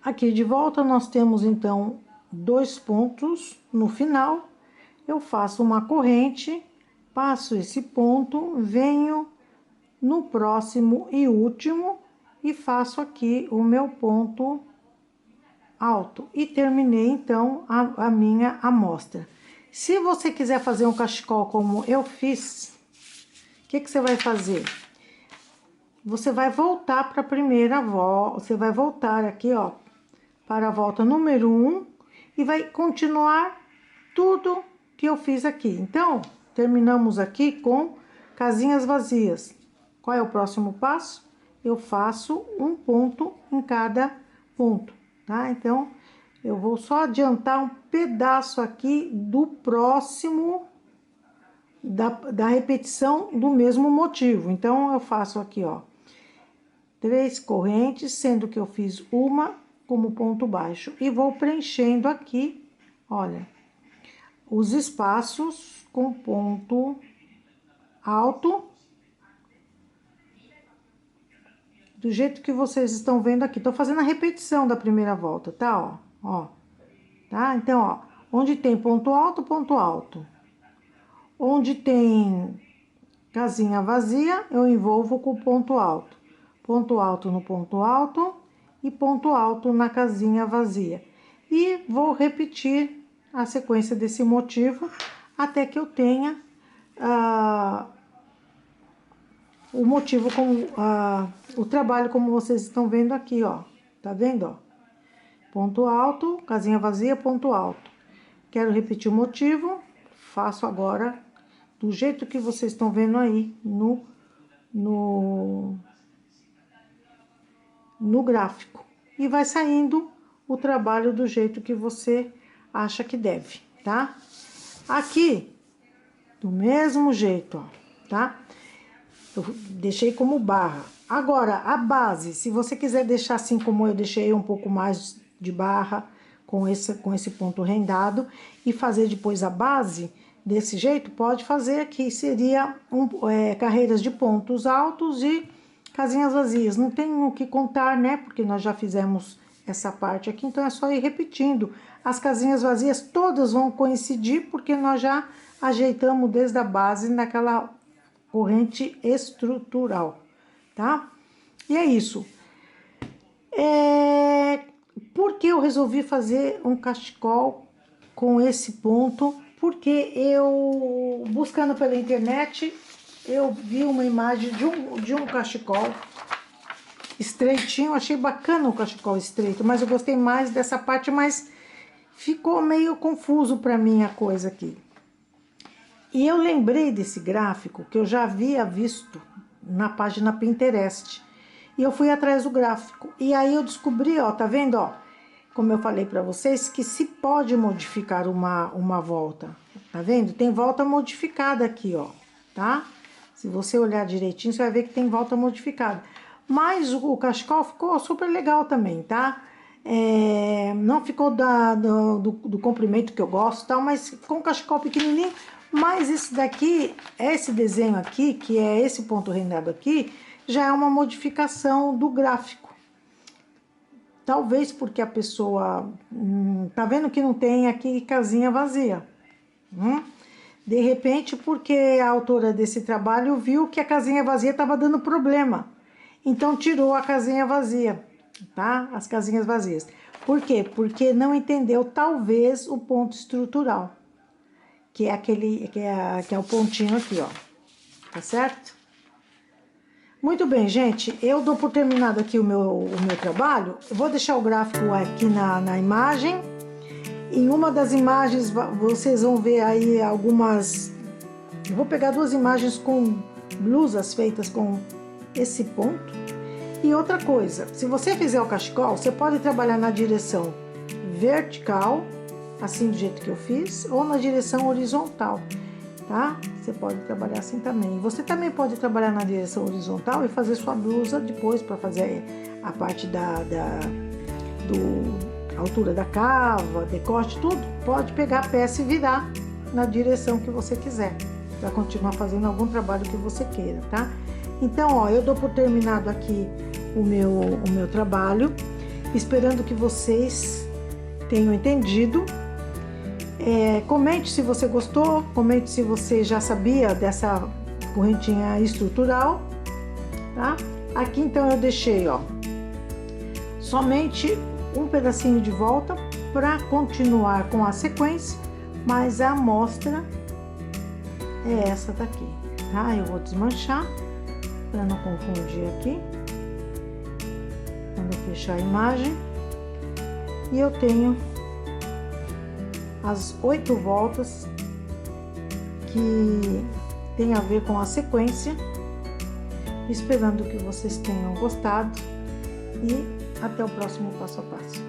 Aqui de volta nós temos então 2 pontos no final. Eu faço uma corrente, passo esse ponto, venho no próximo e último e faço aqui o meu ponto alto e terminei então a minha amostra. Se você quiser fazer um cachecol como eu fiz, o que você vai fazer? Você vai voltar para a primeira volta, você vai voltar aqui, ó, para a volta número 1 e vai continuar tudo que eu fiz aqui. Então, terminamos aqui com casinhas vazias. Qual é o próximo passo? Eu faço um ponto em cada ponto, tá? Então, eu vou só adiantar um pedaço aqui do próximo, da repetição do mesmo motivo. Então, eu faço aqui, ó, 3 correntes, sendo que eu fiz uma como ponto baixo. E vou preenchendo aqui, olha, os espaços com ponto alto, do jeito que vocês estão vendo aqui. Tô fazendo a repetição da primeira volta, tá? Ó, tá? Então, ó, onde tem ponto alto, onde tem casinha vazia, eu envolvo com ponto alto no ponto alto e ponto alto na casinha vazia. E vou repetir a sequência desse motivo até que eu tenha o motivo como o trabalho como vocês estão vendo aqui, ó. Tá vendo, ó? Ponto alto, casinha vazia, ponto alto. Quero repetir o motivo, faço agora do jeito que vocês estão vendo aí no gráfico. E vai saindo o trabalho do jeito que você acha que deve, tá? Aqui, do mesmo jeito, ó, tá? Eu deixei como barra. Agora, a base, se você quiser deixar assim como eu deixei, um pouco mais de barra com esse ponto rendado e fazer depois a base desse jeito, pode fazer aqui. Seria carreiras de pontos altos e casinhas vazias. Não tem o que contar, né? Porque nós já fizemos essa parte aqui, então é só ir repetindo. As casinhas vazias todas vão coincidir, porque nós já ajeitamos desde a base naquela corrente estrutural, tá? E é isso. Por que eu resolvi fazer um cachecol com esse ponto? Porque eu, buscando pela internet, eu vi uma imagem de um cachecol estreitinho. Achei bacana o cachecol estreito, mas eu gostei mais dessa parte, mas ficou meio confuso para mim a coisa aqui. E eu lembrei desse gráfico que eu já havia visto na página Pinterest. E eu fui atrás do gráfico. E aí eu descobri, ó, tá vendo, ó? Como eu falei para vocês, que se pode modificar uma volta. Tá vendo? Tem volta modificada aqui, ó, tá? Se você olhar direitinho, você vai ver que tem volta modificada. Mas o cachecol ficou super legal também, tá? Não ficou do comprimento que eu gosto, tal, mas ficou um cachecol pequenininho. Mas esse daqui, esse desenho aqui, que é esse ponto rendado aqui, já é uma modificação do gráfico. Talvez porque a pessoa tá vendo que não tem aqui casinha vazia. De repente, porque a autora desse trabalho viu que a casinha vazia estava dando problema. Então, tirou a casinha vazia, tá? As casinhas vazias. Por quê? Porque não entendeu, talvez, o ponto estrutural. Que é aquele, que é o pontinho aqui, ó. Tá certo? Muito bem, gente, eu dou por terminado aqui o meu trabalho. Eu vou deixar o gráfico aqui na imagem. Em uma das imagens vocês vão ver aí algumas... Eu vou pegar duas imagens com blusas feitas com esse ponto. E outra coisa, se você fizer o cachecol, você pode trabalhar na direção vertical, assim do jeito que eu fiz, ou na direção horizontal, tá? Você pode trabalhar assim também. Você também pode trabalhar na direção horizontal e fazer sua blusa depois para fazer a parte altura da cava, decote, tudo. Pode pegar a peça e virar na direção que você quiser, para continuar fazendo algum trabalho que você queira, tá? Então, ó, eu dou por terminado aqui o meu trabalho, esperando que vocês tenham entendido. Comente se você gostou, comente se você já sabia dessa correntinha estrutural, tá? Aqui então eu deixei, ó, somente um pedacinho de volta para continuar com a sequência, mas a amostra é essa daqui, tá? Eu vou desmanchar para não confundir aqui. Quando eu fechar a imagem, e eu tenho as 8 voltas que tem a ver com a sequência, esperando que vocês tenham gostado e até o próximo passo a passo.